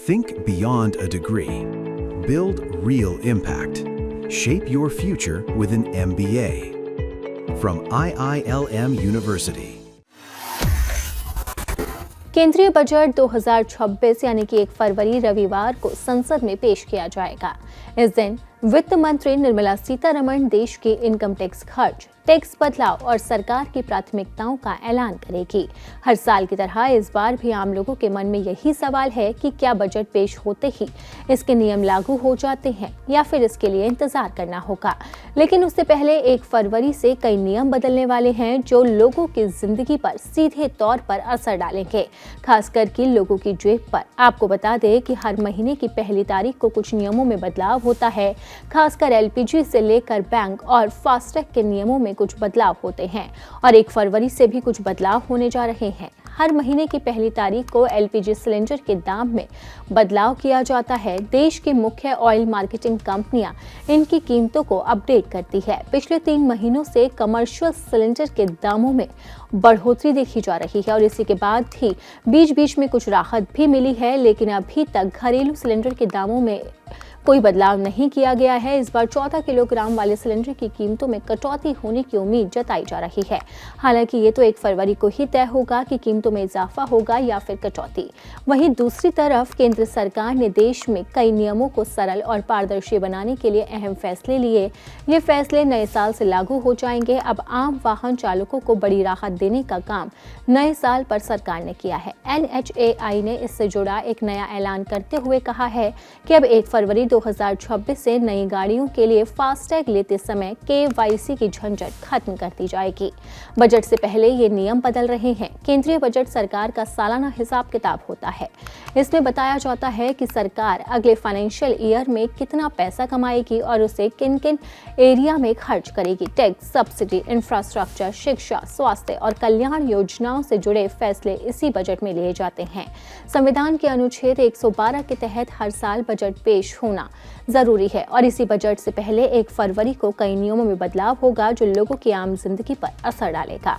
Think beyond a degree. Build real impact. Shape your future with an MBA. From IILM University. केंद्रीय budget 2026 यानी कि 1 फरवरी रविवार को संसद में पेश किया जाएगा। इस दिन वित्त मंत्री निर्मला सीतारमण देश के इनकम टैक्स खर्च, टैक्स बदलाव और सरकार की प्राथमिकताओं का ऐलान करेगी। हर साल की तरह इस बार भी आम लोगों के मन में यही सवाल है कि क्या बजट पेश होते ही इसके नियम लागू हो जाते हैं या फिर इसके लिए इंतजार करना होगा। लेकिन उससे पहले 1 फरवरी से कई नियम बदलने वाले हैं जो लोगों की जिंदगी पर सीधे तौर पर असर डालेंगे, खासकर कि लोगों की जेब पर। आपको बता दें कि हर महीने की पहली तारीख को कुछ नियमों में बदलाव होता है। खासकर एलपीजी से लेकर बैंक और फास्टैग के नियमों में कुछ बदलाव होते हैं और 1 फरवरी से भी कुछ बदलाव होने जा रहे हैं। हर महीने की पहली तारीख को एलपीजी सिलेंडर के दाम में बदलाव किया जाता है। देश की मुख्य ऑयल मार्केटिंग कंपनियां इनकी कीमतों को अपडेट करती है। पिछले 3 महीनों से कमर्शियल सिलेंडर के दामों में बढ़ोतरी देखी जा रही है और इसी के बाद ही बीच-बीच में कुछ राहत भी मिली है, लेकिन अभी तक घरेलू सिलेंडर के दामों में कोई बदलाव नहीं किया गया है। इस बार 14 किलोग्राम वाले सिलेंडर की कीमतों में कटौती होने की उम्मीद जताई जा रही है। हालांकि ये तो 1 फरवरी को ही तय होगा कि कीमतों में इजाफा होगा या फिर कटौती। वहीं दूसरी तरफ केंद्र सरकार ने देश में कई नियमों को सरल और पारदर्शी बनाने के लिए अहम फैसले लिए। ये फैसले नए साल से लागू हो जाएंगे। अब आम वाहन चालकों को बड़ी राहत देने का काम नए साल पर सरकार ने किया है। NHAI ने इससे जुड़ा एक नया ऐलान करते हुए कहा है कि अब 1 फरवरी 2026 से नई गाड़ियों के लिए फास्टैग लेते समय KYC की झंझट खत्म कर दी जाएगी। बजट से पहले ये नियम बदल रहे हैं। केंद्रीय बजट सरकार का सालाना हिसाब किताब होता है। इसमें बताया जाता है कि सरकार अगले फाइनेंशियल ईयर में कितना पैसा कमाएगी और उसे किन किन एरिया में खर्च करेगी। टैक्स, सब्सिडी, इंफ्रास्ट्रक्चर, शिक्षा, स्वास्थ्य और कल्याण योजनाओं से जुड़े फैसले इसी बजट में लिए जाते हैं। संविधान के अनुच्छेद 112 के तहत हर साल बजट पेश होना जरूरी है और इसी बजट से पहले 1 फरवरी को कई नियमों में बदलाव होगा जो लोगों की आम जिंदगी पर असर डालेगा।